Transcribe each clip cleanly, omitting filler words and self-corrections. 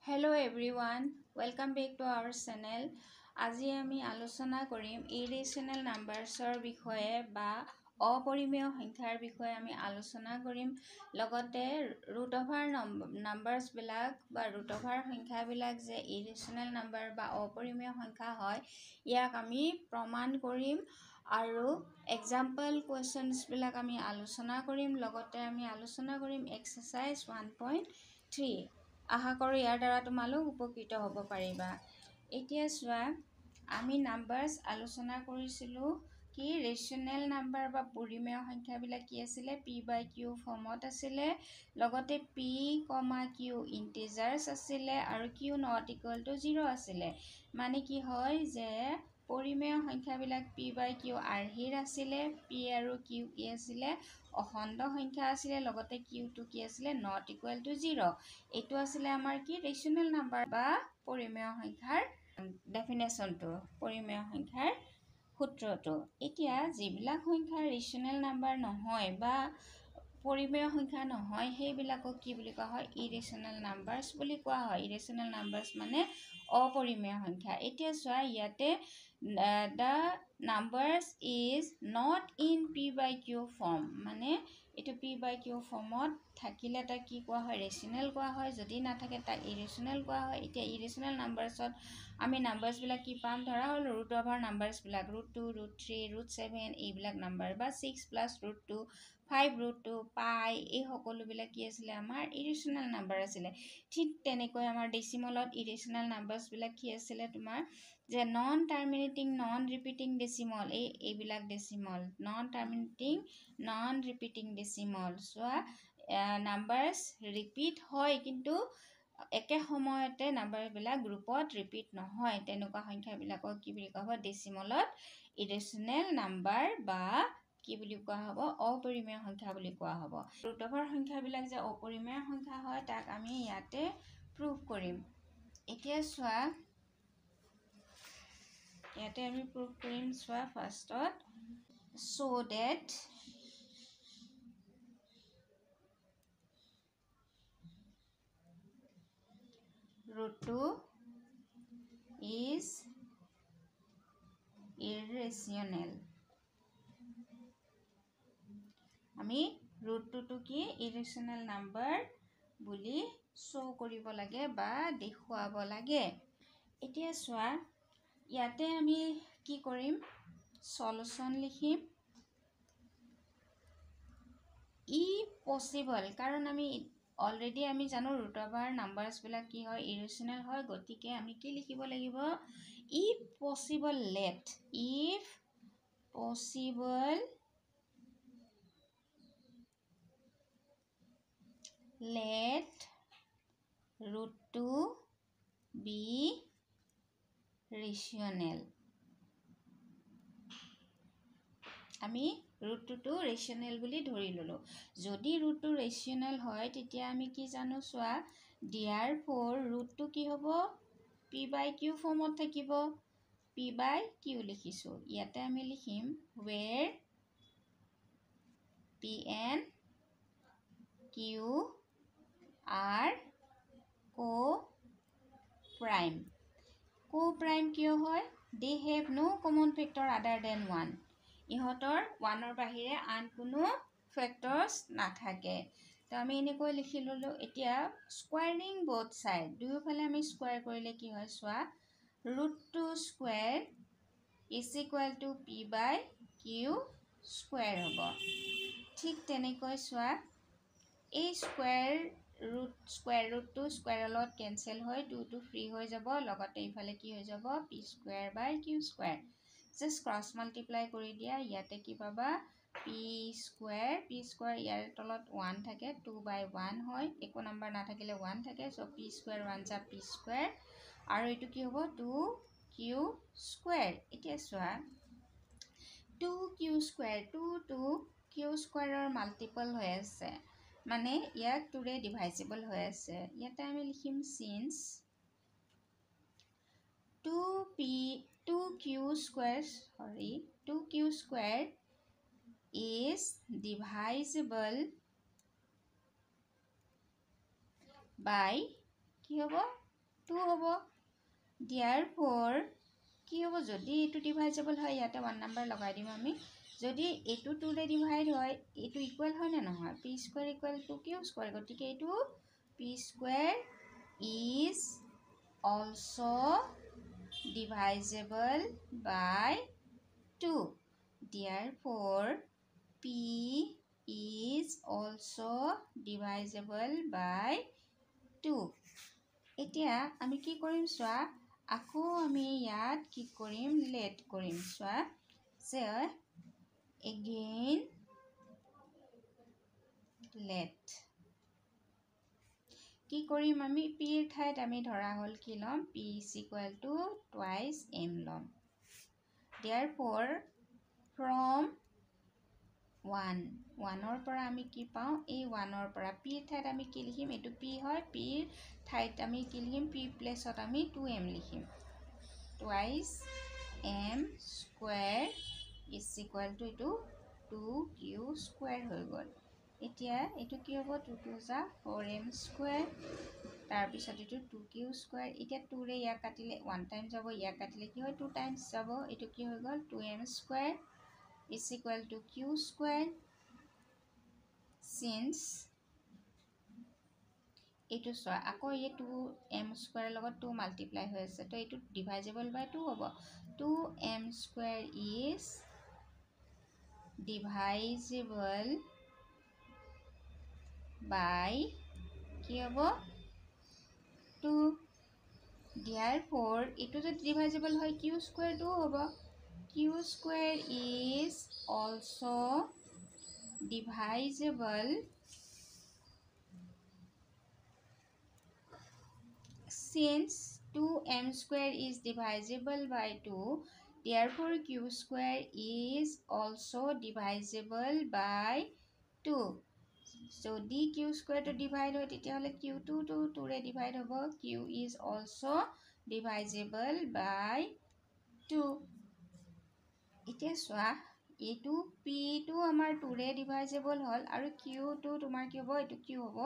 Hello everyone, welcome back to our channel. আজি আমি আলোচনা কৰিম irrational numbersৰ বিষয়ে বা অপৰিমেয় সংখ্যাৰ বিষয়ে আমি আলোচনা কৰিম লগতে root over numbers বিলাক বা root over সংখ্যাবিলাক যে irrational number বা অপৰিমেয় সংখ্যা হয় ইয়াক আমি প্ৰমাণ কৰিম আৰু example questions বিলাক আমি আলোচনা কৰিম লগতে আমি আলোচনা কৰিম exercise 1.3 আশা কৰো ইয়াৰ দ্বাৰা তোমালোক উপকৃত হ'ব পাৰিবা। এতিয়া চোৱা আমি নাম্বাৰস আলোচনা কৰিছিলো কি ৰেশনাল নাম্বাৰ বা পৰিমেয় সংখ্যাবিলাক কি আছিল p/q ফৰ্মত আছিল লগতে p, q ইন্টিজাৰ্স আছিল আৰু q not equal to 0 আছিল। মানে কি হয় যে পৰিমেয় সংখ্যাবিলাক p/q আৰ্হিৰ আছিল p আৰু q কি আছিল অখণ্ড সংখ্যা আছিল লগতে q টো কি আছিল not equal to 0 এটো আছিল আমাৰ কি ৰেশনাল নাম্বাৰ বা পৰিমেয় সংখ্যাৰ ডেফিনেশনটো পৰিমেয় সংখ্যাৰ সূত্ৰটো। এতিয়া যিবিলাক সংখ্যা ৰেশনাল নাম্বাৰ নহয় বা পৰিমেয় সংখ্যা নহয় সেইবিলাকক কি বুলি কোৱা হয় ইৰেশনাল নাম্বাৰস বুলি কোৱা হয়। ইৰেশনাল নাম্বাৰস মানে অপৰিমেয় সংখ্যা। এতিয়া চোৱা ইয়াতে the numbers is not in p/q form মানে এটো p/q ফৰ্মত থাকিলে তা কি কোৱা হয় ৰেশনাল কোৱা হয় যদি না থাকে তা ইৰেশনাল কোৱা হয়। এতিয়া ইৰেশনাল নাম্বাৰসত আমি নাম্বাৰস বিলাক কি পাম ধৰা হল root over নাম্বাৰস বিলাক √2 √3 √7 এইবিলাক নাম্বাৰ বা 6 + √2 5 √2 পাই এই সকলো বিলাক কি আছিল আমাৰ ইৰেশনাল নাম্বাৰ আছিল। ঠিক তেনেকৈ আমাৰ ডেসিমলত ইৰেশনাল নাম্বাৰস বিলাক কি আছিল তোমাৰ যে non terminating non repeating decimal এইবিলাক decimal non terminating non repeating decimal চোৱা নাম্বাৰস ৰিপিট হয় কিন্তু একে সময়তে নাম্বাৰ বিলাক গ্ৰুপত ৰিপিট নহয় তেনেকুৱা সংখ্যা বিলাকক কি বুলি কোৱা হয় ডেসিমলত ইৰেশনাল নাম্বাৰ বা কি বুলি কোৱা হ'ব অপৰিমেয় সংখ্যা বুলি কোৱা হ'ব। root over সংখ্যা বিলাক যে অপৰিমেয় সংখ্যা হয় তাক আমি ইয়াতে প্ৰুভ কৰিম। এতিয়া চোৱা ইয়াতে আমি প্ৰুভ কৰিম চোৱা ফাৰ্ষ্টত show that √2 is irrational আমি √2 টো কি irrational number বুলি show কৰিব লাগে বা দেখুৱাব লাগে। এতিয়া চোৱা ইয়াতে আমি কি কৰিম সলিউশন লিখিম ই পসিবল কাৰণ আমি অলৰেডি আমি জানো root over নাম্বাৰস বিলাক কি হয় irrational হয় গতিকে আমি কি লিখিব লাগিব if possible let √2 be rational আমি √2 টো ৰেশনাল বুলি ধৰি ললো। যদি √2 ৰেশনাল হয় তেতিয়া আমি কি জানো চোৱা therefore √2 কি হ'ব p/q ফৰ্মত থাকিব p/q লিখিছো ইয়াতে আমি লিখিম where p and q are co-prime কিয় হয় they have no common factor other than 1 ইহঁতৰ 1ৰ বাহিৰে আন কোনো ফেক্টৰস নাথাকে। তো আমি এনেকৈ লিখি ললো। এতিয়া স্কোৱাৰিং বোথ সাইড দুয়োফালে আমি স্কোয়াৰ কৰিলে কি হয় চোৱা √2 square is equal to p/q square হ'ব। ঠিক তেনেকৈ চোৱা এই স্কোয়াৰ √2 স্কোয়াৰৰ লগত কেনসেল হয় 2 টো ফ্ৰী হৈ যাব লগতে ইফালে কি হৈ যাব p²/q² জাস্ট ক্ৰস মাল্টিপ্লাই কৰি দিয়া ইয়াতে কি পাবা p² ইয়াৰ তলত 1 থাকে 2/1 হয় একো নাম্বাৰ নাথাকিলে 1 থাকে সো p² 1 যা p² আৰু এটো কি হ'ব 2q²। এতিয়া চোৱা 2q² ৰ মাল্টিপল হৈ আছে মানে ইয়াক 2 ৰে ডিভাইজিবল হৈ আছে। ইয়াতে আমি লিখিম since 2q² is divisible by কি হ'ব 2 হ'ব therefore কি হ'ব যদি এটো ডিভাইজেবল হয় ইয়াতে 1 নাম্বাৰ লগাই দিম আমি যদি এটো 2 ৰে ডিভাইড হয় এটো ইকুয়াল হয় না নহয় p square equal to q square গতিকে এটো p square is also divisible by 2 therefore p is also divisible by 2 এতিয়া আমি কি কৰিম সোৱা আকৌ আমি ইয়াত কি কৰিম লেট কৰিম সোৱা যে again let কি কৰিম আমি p এৰ ঠাইত আমি ধৰা হল কি লম p is equal to twice m লম therefore from 1 1 পৰা আমি কি পাও এই 1 পৰা p এর ঠাইত আমি কি লিখিম এটো p হয় p এর ঠাইত আমি কি লিখিম p প্লেসত আমি 2m লিখিম twice m square is equal to এটো 2q square হৈ গল এতিয়া এটো কি হ'ব 2 2 যা 4m square তাৰ পিছত এটো 2q square এতিয়া 2 ৰে ইয়া কাটিলে 1 টাইম যাব ইয়া কাটিলে কি হয় 2 টাইমস যাব এটো কি হৈ গল 2m square is equal to q square since এটো সোৱা আকৌ এই 2m square লগত 2 মাল্টিপ্লাই হৈ আছে তো এটো ডিভাইজেবল বাই 2 হ'ব 2m square is divisible by কি হ'ব 2 therefore এটো যদি ডিভাইজেবল হয় q square 2 হ'ব q square is also divisible since 2m square is divisible by 2 therefore q square is also divisible by 2 so d q square to divide hoy tetia hole q2 to 2 re divide hobo q is also divisible by 2 इते सोआ एटू p2 আমাৰ 2 ৰে divisible হল আৰু q2 তোমাৰ কি হ'ব এটো কি হ'ব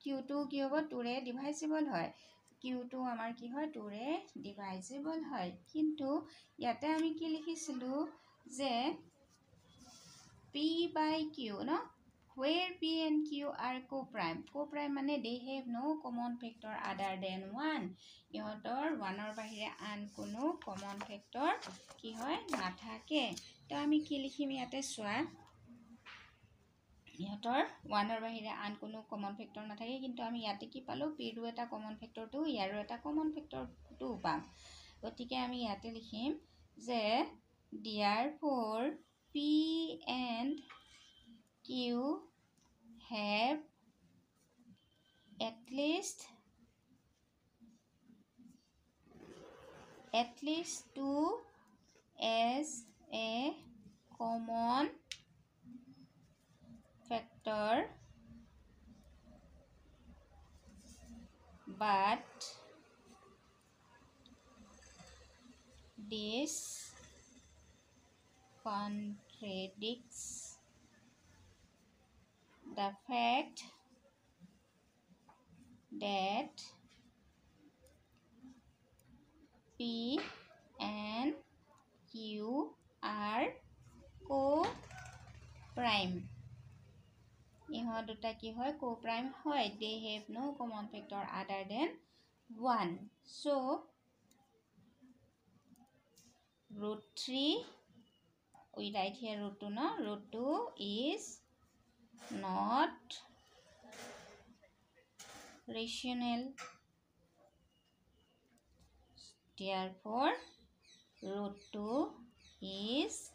q2 কি হ'ব 2 ৰে ডিভাইজেবল হয় q2 আমাৰ কি হয় 2 ৰে ডিভাইজেবল হয় কিন্তু ইয়াতে আমি কি লিখিছিলো যে p by q no where p and q are co-prime মানে they have no common factor other than 1 ইহতৰ 1 ৰ বাহিৰে আন কোনো common factor কি হয় নাথাকে তো আমি কি লিখিম ইয়াতে সোৱা ইহতৰ 1 ৰ বাহিৰে আন কোনো common factor নাথাকে কিন্তু আমি ইয়াতে কি পালো p ৰ এটা common factor 2 ইয়াৰো এটা common factor 2 পাম গতিকে আমি ইয়াতে লিখিম যে therefore p and q have at least 2 as a common factor but this contradicts the fact that p and q are co-prime ইহত দুটা কি হয় co-prime হয় they have no common factor other than 1 so root 3 we write here root 2 no root 2 is not rational therefore root 2 is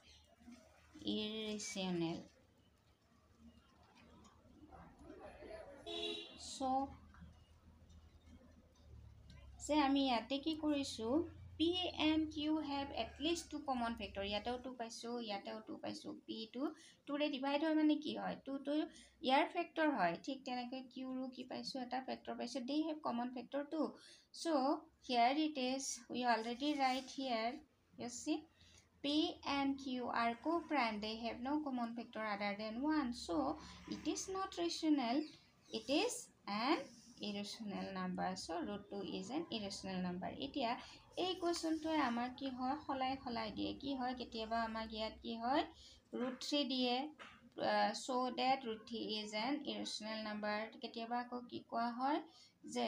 irrational so se ami yate ki korisu p and q have at least 2 common factor yateo 2 paisu yateo 2 paisu p2 2 re divide hoy mane ki hoy 2 to yar factor hoy thik tenake q ru ki paisu eta factor paisu they have common factor 2 so here it is we already write here you see p and q are co-prime they have no common factor other than 1 so it is not rational it is an irrational number. So root 2 is an irrational number. এতিয়া এই কোৱেশ্যনটোৱে আমাৰ কি হয় খলাই দিয়ে কি হয় কেতিয়াবা আমাক ইয়াত কি হয় root 3 দিয়ে so that root 3 is an irrational number. কেতিয়াবা আকৌ কি কোৱা হয় যে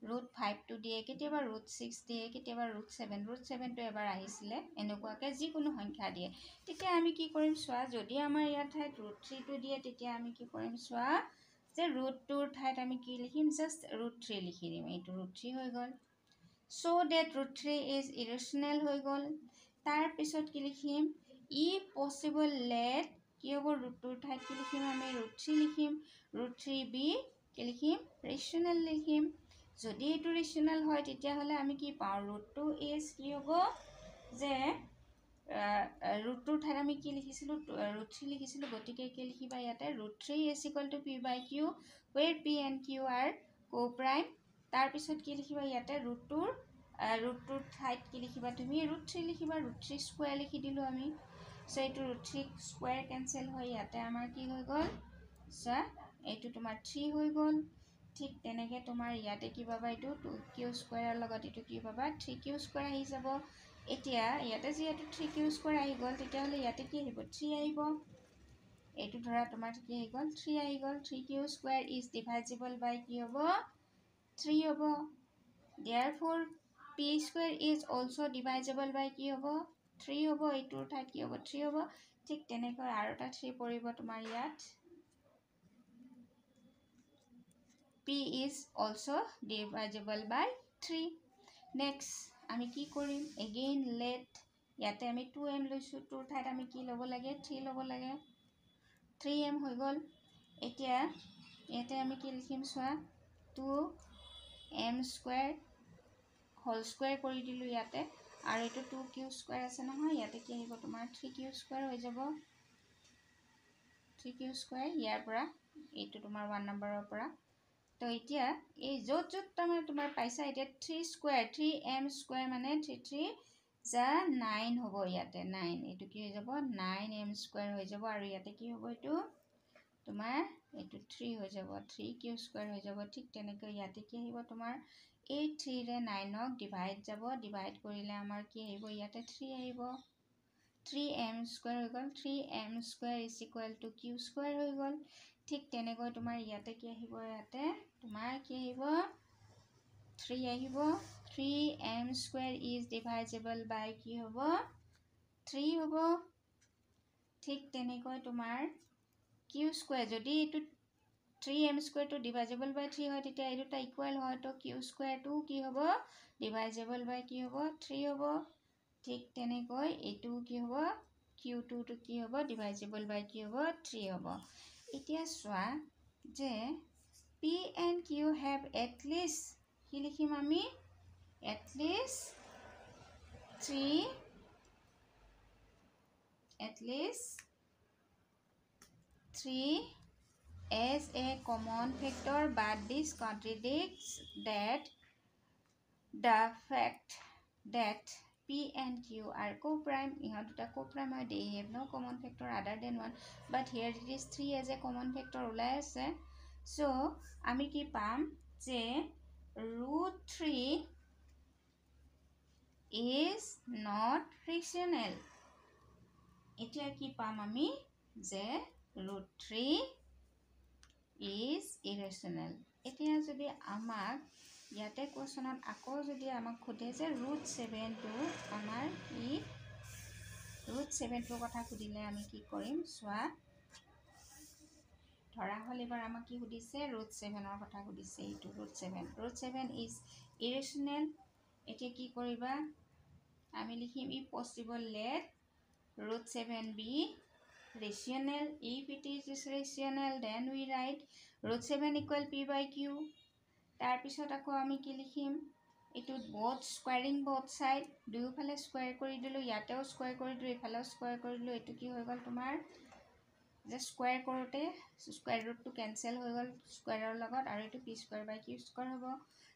root 5 টো দিয়ে কেতিয়াবা root 6 দিয়ে কেতিয়াবা root 7 টো এবাৰ আহিছিলে এনেকুৱাকে যিকোনো সংখ্যা দিয়ে তেতিয়া আমি কি কৰিম চোৱা যদি আমাৰ ইয়াত ঠাইত root 3 টো দিয়ে তেতিয়া আমি কি কৰিম চোৱা যে root 2 ৰ ঠাইত আমি কি লিখিম জাস্ট root 3 লিখি দিম এইটো root 3 হৈ গ'ল so that root 3 is irrational হৈ গ'ল তাৰ পিছত কি লিখিম if possible let কি হ'ব root 2 ৰ ঠাইত কি লিখিম আমি root 3 লিখিম root 3 be কি লিখিম rational লিখিম যদি এইটো rational হয় তেতিয়া হলে আমি কি পাওঁ root 2 is কি হ'ব যে root 2 ঠাইত আমি কি লিখিছিলো root 3 লিখিছিলো গতিকে কি লিখিবা ইয়াতে root 3 is equal to p by q where p and q are co-prime তাৰ পিছত কি লিখিবা ইয়াতে root 2 ঠাইত কি লিখিবা তুমি root 3 লিখিবা root 3 স্কয়াৰ লিখি দিলো আমি সো এইটো root 3 স্কয়াৰ ক্যান্সেল হয় ইয়াতে আমাৰ কি হৈ গ'ল সা এইটো তোমাৰ 3 হৈ গ'ল ঠিক তেনেকে তোমাৰ ইয়াতে কি পাবা এইটো 2q স্কয়াৰৰ লগত এইটো কি পাবা 3q স্কয়াৰ আহি যাব এতিয়া ইয়াতে যেটো 3q স্কয়াৰ আহি গ'ল তেতিয়া হলে ইয়াতে কি আহিব 3 আহিব এইটো ধৰা তোমাৰ কি আহি গ'ল 3 আহি গ'ল 3q স্কয়াৰ ইজ ডিভাইজেবল বাই কি হ'ব 3 হ'ব therefore p square is also divisible by কি হ'ব 3 হ'ব এইটোৰ ঠাইত কি হ'ব 3 হ'ব ঠিক তেনেকৈ আৰু এটা 3 পৰিব তোমাৰ ইয়াত p is also divisible by 3 next আমি কি কৰিম again let ইয়াতে আমি 2m লৈছো 2 ঠাইত আমি কি ল'ব লাগে 3 ল'ব লাগে 3m হৈ গ'ল এতিয়া ইয়াতে আমি কি লিখিম চোৱা 2m স্কয়াৰ হোল স্কয়াৰ কৰি দিলো ইয়াতে আৰু এটো 2q স্কয়াৰ আছে নহয় ইয়াতে কি আহিব তোমাৰ 3q স্কয়াৰ হৈ যাব 3q স্কয়াৰ ইয়াৰ পৰা এটো তোমাৰ 1 নম্বৰৰ পৰা তো এতিয়া এই যত তোমাৰ পাইছা এতিয়া 3 স্কয়াৰ 3m স্কয়াৰ মানে 3 যা 9 হ'ব ইয়াতে 9 এটো কি হৈ যাব 9m স্কয়াৰ হৈ যাব আৰু ইয়াতে কি হ'ব এটো তোমাৰ এটো 3 হৈ যাব 3q স্কয়াৰ হৈ যাব ঠিক তেনেকৈ ইয়াতে কি আহিব তোমাৰ এই 3 ৰে 9 ক ডিভাইড যাব ডিভাইড কৰিলে আমাৰ কি আহিব ইয়াতে 3 আহিব 3m স্কয়াৰ হৈ গ'ল 3m square is equal to q square হৈ গ'ল ঠিক তেনেকৈ তোমাৰ ইয়াতে কি আহিব ইয়াতে তোমাৰ কি আহিব 3 আহিব 3m স্কয়াৰ ইজ ডিভাইজেবল বাই কি হ'ব 3 হ'ব ঠিক তেনেকৈ তোমাৰ q স্কয়াৰ যদি এটো 3m স্কয়াৰ টু ডিভাইজেবল বাই 3 হয় তেতিয়া এটোটা ইকুৱেল হয় তো q স্কয়াৰ টু কি হ'ব ডিভাইজেবল বাই কি হ'ব 3 হ'ব ঠিক তেনেকৈ এটো কি হ'ব q2 টু কি হ'ব ডিভাইজেবল বাই কি হ'ব 3 হ'ব এতিয়া চোৱা যে p and q have at least কি লিখিম আমি at least 3 as a common factor but this contradicts that the fact that p and q are co-prime ihotuta co-prime are they have no common factor other than 1 but here it is 3 as a common factor ulai ase so ami ki pam je root 3 is not rational etia ki pam ami je root 3 is irrational etia jodi amak ইয়াতে কোৱেশ্যনত আকৌ যদি আমাক খুদে যে root 7 টো আমাৰ ই root 7 টোৰ কথা খুদিলে আমি কি কৰিম সোৱা ধৰা হল এবাৰ আমাক কি খুদিছে root 7 ৰ কথা খুদিছে এইটো root 7 is irrational এতিয়া কি কৰিবা আমি লিখিম if possible let root 7 be rational if it is rational then we write root 7 equal p by q তাৰ পিছত আকৌ আমি কি লিখিম এটো both squaring both side দুইফালে স্কয়াৰ কৰি দিলো ইয়াতেও স্কয়াৰ কৰি দিলো ইফালেও স্কয়াৰ কৰি দিলো এটো কি হৈ গল তোমাৰ যে স্কয়াৰ কৰোতে স্কয়াৰ ৰুট টো ক্যান্সেল হৈ গল স্কয়াৰৰ লগত আৰু এটো p স্কয়াৰ বাই q স্কয়াৰ হ'ব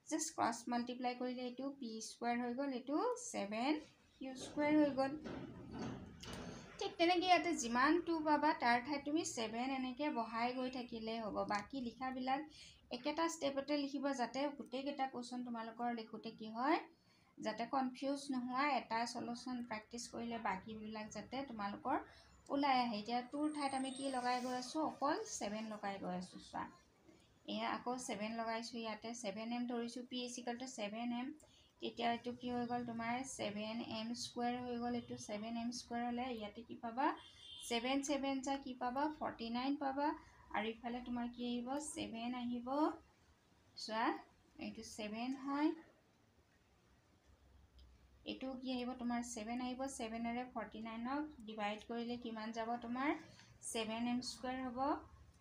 জাস্ট ক্ৰস মাল্টিপ্লাই কৰিলে এটো p স্কয়াৰ হৈ গল এটো 7q স্কয়াৰ হৈ গল ঠিক তেনেকৈ ইয়াতে যিমান 2 পাবা তাৰ ঠাই তুমি 7 এনেকে বহাই গৈ থাকিলে হ'ব বাকি লিখা বিলাক একেটা ষ্টেপতে লিখিব যাতে গোটেইকেইটা কোৱেশ্যন তোমালোকৰ লিখোঁতে কি হয় যাতে কনফিউজ নোহোৱা এটা সলিউশন প্ৰেক্টিছ কৰিলে বাকীবিলাক যাতে তোমালোকৰ ওলাই আহে এতিয়া টুৰ ঠাইত আমি কি লগাই গৈ আছোঁ অকল 7 লগাই গৈ আছোঁ চোৱা এয়া আকৌ 7 লগাইছোঁ ইয়াতে 7m ধৰিছোঁ p = 7m তেতিয়া এইটো কি হৈ গ'ল তোমাৰ 7m² হৈ গ'ল এইটো 7m² হ'লে ইয়াতে কি পাবা 7 7 যা কি পাবা 49 পাবা আৰু ইফালে তোমাৰ কি আহিব 7 আহিব চোৱা এইটো 7 হয় এইটো কি আহিব তোমাৰ 7 আহিব 7 ৰে 49ক ডিভাইড কৰিলে কিমান যাব তোমাৰ 7m² হ'ব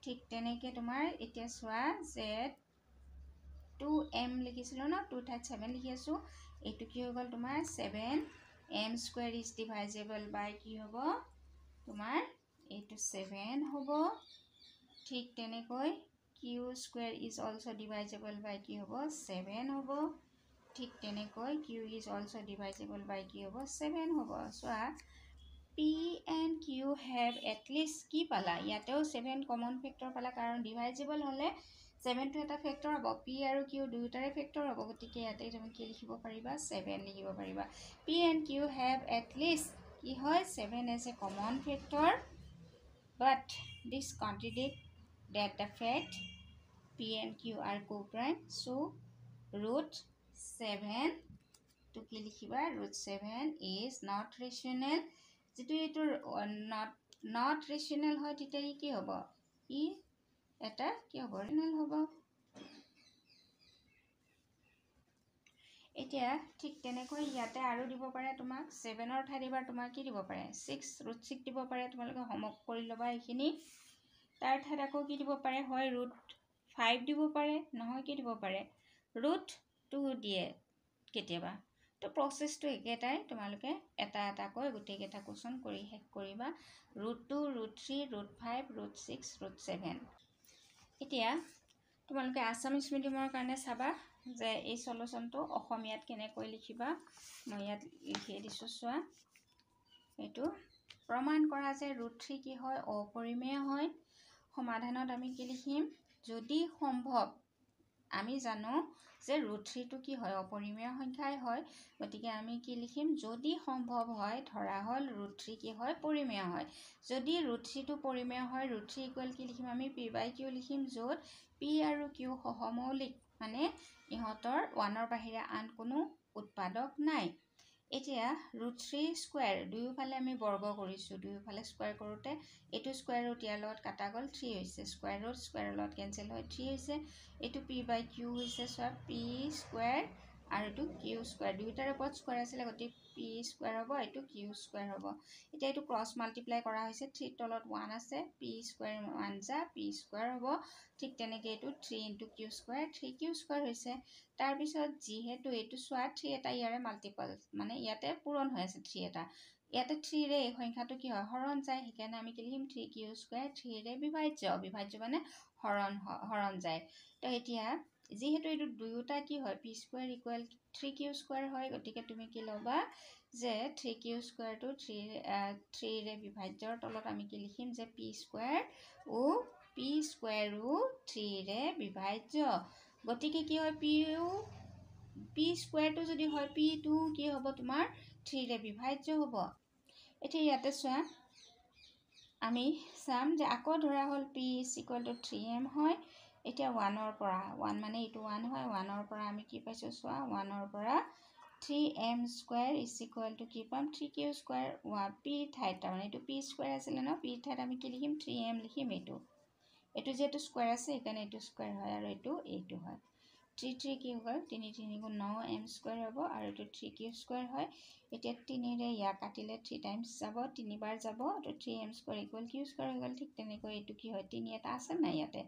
ঠিক তেনেকৈ তোমাৰ এতিয়া চোৱা যে 2m লিখিছিলোঁ ন 2 ঠাইত 7 লিখি আছোঁ এইটো কি হৈ গ'ল তোমাৰ 7m² ইজ ডিভাইজেবল বাই কি হ'ব তোমাৰ এইটো 7 হ'ব ঠিক তেনেকৈ q² ইজ অলছ' ডিভাইজেবল বাই কি হ'ব 7 হ'ব ঠিক তেনেকৈ q ইজ অলছ' ডিভাইজেবল বাই কি হ'ব 7 হ'ব চোৱা p and q have at least কি পালা ইয়াতেও 7 কমন ফেক্টৰ পালা কাৰণ ডিভাইজেবল হ'লে 7 টো এটা ফেক্টৰ হ'ব p আৰু q দুয়োটাৰে ফেক্টৰ হ'ব গতিকে ইয়াতে তুমি কি লিখিব পাৰিবা 7 লিখিব পাৰিবা p and q have at least কি হয় 7 as a common factor but this contradict that the fact p and q are co-prime so root 7 to কি লিখিবা root 7 is not rational যেটো এটো not rational হয় তেতিয়া কি হ'ব ই এটা কি হ'ব ৰেশনাল হ'ব এতিয়া ঠিক তেনেকৈ ইয়াতে আৰু দিব পাৰে তোমাক 7ৰ ঠাইত এবাৰ তোমাক কি দিব পাৰে 6 ৰুট 6 দিব পাৰে তোমালোকে হোমৱৰ্ক কৰি ল'বা এইখিনি তাৰ ঠাইত আকৌ কি দিব পাৰে হয় ৰুট 5 দিব পাৰে নহয় কি দিব পাৰে ৰুট 2 দিয়ে কেতিয়াবা তো প্ৰসেসটো একেটাই তোমালোকে এটা এটাকৈ গোটেইকেইটা কোৱেশ্যন কৰি শেষ কৰিবা root 2 root 3 root 5 root 6 root 7 এতিয়া তোমালোকে আসামিজ মিডিয়ামৰ কাৰণে চাবা যে এই সলিউশনটো অসমীয়াত কেনেকৈ লিখিবা মই ইয়াত লিখি দিছো চোৱা এইটো প্ৰমাণ কৰা যে √3 কি হয় অপৰিমেয় হয় সমাধানত আমি কি লিখিম যদি সম্ভৱ আমি জানো যে √3 টো কি হয় অপৰিমেয় সংখ্যাই হয় গতিকে আমি কি লিখিম যদি সম্ভৱ হয় ধৰা হল √3 কি হয় পৰিমেয় হয় যদি √3 টো পৰিমেয় হয় √3 ইকুৱেল কি লিখিম আমি p/q লিখিম য'ত p আৰু q সহমৌলিক মানে ইহঁতৰ 1ৰ বাহিৰে আন কোনো উৎপাদক নাই এতিয়া √3² দুয়োফালে আমি বৰ্গ কৰিছো দুয়োফালে স্কয়াৰ কৰোতে এটো স্কয়াৰ ৰুট ইয়াৰ লগত কাটা গল 3 হৈছে স্কয়াৰ ৰুট স্কয়াৰ লগত কেনসেল হয় 3 হৈছে এটো p/q হৈছে সব p² আৰু এটো q² দুইটাৰ ওপৰত স্কয়াৰ আছিল গতি p² হ'ব এটো q² হ'ব এতিয়া এটো ক্ৰস মাল্টিপ্লাই কৰা হৈছে 3 তলত 1 আছে p² 1 যা p² হ'ব ঠিক তেনেকৈ এটো 3 * q² 3q² হৈছে তাৰ পিছত যিহেতু এটো সোৱা 3 এটা ইয়াৰে মাল্টিপল মানে ইয়াতে পূৰণ হৈ আছে 3 এটা ইয়াতে 3 ৰে এই সংখ্যাটো কি হয় হৰণ যায় সেইকাৰণে আমি কি লিখিম 3q² 3 ৰে বিভাজ্য মানে হৰণ যায় তো এতিয়া যেহেতু এটো দুয়োটা কি হয় p² = 3q² হয় গতিকে তুমি কি লবা যে 3q² টো 3 ৰে বিভাজ্যৰ তলত আমি কি লিখিম যে p² ও 3 ৰে বিভাজ্য গতিকে কি হয় p² টো যদি হয় p টো কি হ'ব তোমাৰ 3 ৰে বিভাজ্য হ'ব এতিয়া ইয়াতে চোৱা আমি সাম যে আকৌ ধৰা হল p = 3m হয় এতিয়া 1ৰ পৰা 1 মানে এটো 1 হয় 1ৰ পৰা আমি কি পাইছো চোৱা 1ৰ পৰা 3m² কি পাম 3q² p ঠাইত মানে এটো p² আছিল ন p ঠাইত আমি কি লিখিম 3m লিখিম এটো যেটো স্কয়াৰ আছে সেইকাৰণে এটো স্কয়াৰ হয় আৰু এইটো হয় 3 3 কি হ'ল 3 3 * 9m² হ'ব আৰু এটো 3q² হয় এতিয়া 3 ৰে ইয়া কাটিলে 3 টাইমছ যাব 3 বাৰ যাব তো 3m² = q² হৈ গল ঠিক তেনেকৈ এটো কি হয় 3 এটা আছে না ইয়াতে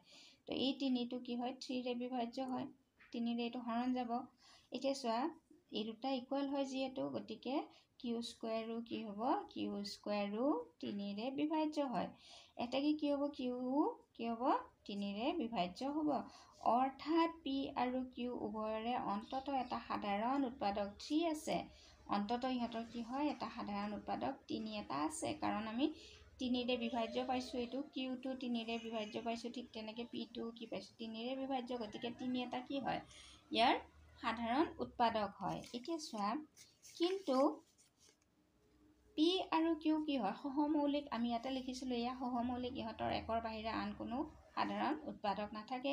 তো এই 3 টো কি হয় 3 ৰে বিভাজ্য হয় 3 ৰে এটো হৰণ যাব এতিয়া চোৱা এই দুটা ইকুৱেল হয় যিহেতু গতিকে q² ও কি হ'ব q² ও 3 ৰে বিভাজ্য হয় এটা কি হ'ব কি হ'ব 3 ৰে বিভাজ্য হ'ব অৰ্থাৎ p আৰু q উভয়ৰে অন্তত এটা সাধাৰণ উৎপাদক 3 আছে অন্তত ইহঁতৰ কি হয় এটা সাধাৰণ উৎপাদক 3 এটা আছে কাৰণ আমি 3ৰে বিভাজ্য পাইছোঁ, এইটো Q2 3ৰে বিভাজ্য পাইছোঁ, ঠিক তেনেকৈ P2 কি পাইছোঁ 3ৰে বিভাজ্য, গতিকে 3 এটা কি হয় ইয়াৰ সাধাৰণ উৎপাদক হয়। এতিয়া চোৱা, কিন্তু P আৰু Q কি হয় সহমৌলিক, আমি ইয়াতে লিখিছিলোঁ এয়া সহমৌলিক, ইহঁতৰ একৰ বাহিৰে আন কোনো সাধাৰণ উৎপাদক নাথাকে,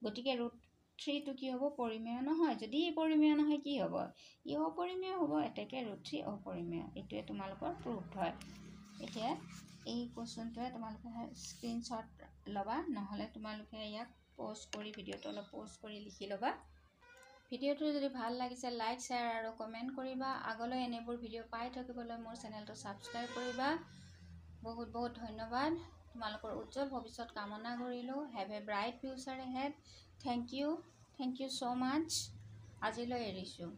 গতিকে √3টো কি হ'ব পৰিমেয় নহয়। যদি ই পৰিমেয় নহয় কি হ'ব, ই অপৰিমেয় হ'ব, এতেকে √3 অপৰিমেয়। এইটোৱে তোমালোকৰ প্ৰুফড হয়। এতিয়া এই কুৱেশ্যনটোৱে তোমালোকে স্ক্ৰীনশ্বট ল'বা, নহ'লে তোমালোকে ইয়াক প'ষ্ট কৰি ভিডিঅ'টো অলপ প'ষ্ট কৰি লিখি ল'বা। ভিডিঅ'টো যদি ভাল লাগিছে লাইক শ্বেয়াৰ আৰু কমেণ্ট কৰিবা। আগলৈ এনেবোৰ ভিডিঅ' পাই থাকিবলৈ মোৰ চেনেলটো ছাবস্ক্ৰাইব কৰিবা। বহুত বহুত ধন্যবাদ। তোমালোকৰ উজ্জ্বল ভৱিষ্যত কামনা কৰিলোঁ। Have a bright future ahead. Thank you so' much. আজিলৈ এৰিছোঁ।